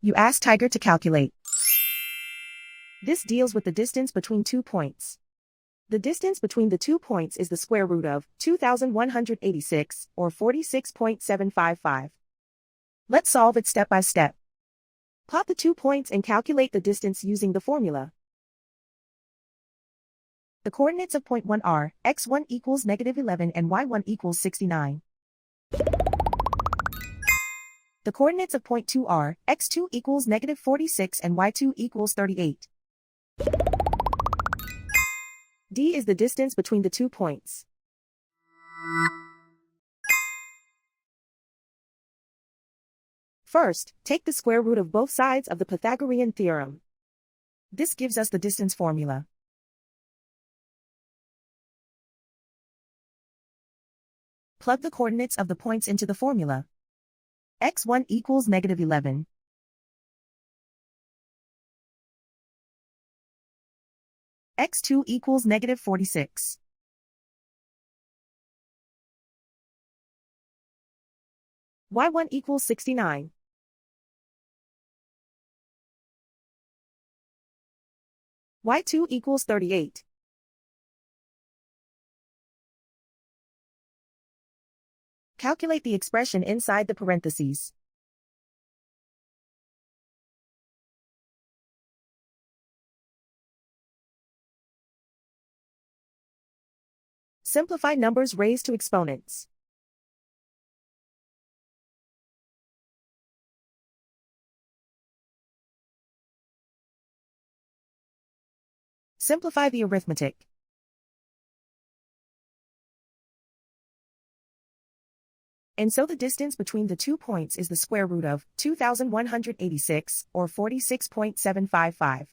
You ask Tiger to calculate. This deals with the distance between 2 points. The distance between the 2 points is the square root of 2,186, or 46.755. Let's solve it step by step. Plot the 2 points and calculate the distance using the formula. The coordinates of point 1 are x1 equals -11 and y1 equals 69. The coordinates of point 2 are x2 equals -46 and y2 equals 38. D is the distance between the 2 points. First, take the square root of both sides of the Pythagorean theorem. This gives us the distance formula. Plug the coordinates of the points into the formula. x1 equals -11. x2 equals -46. y1 equals 69. y2 equals 38. Calculate the expression inside the parentheses. Simplify numbers raised to exponents. Simplify the arithmetic. And so the distance between the 2 points is the square root of 2,186, or 46.755.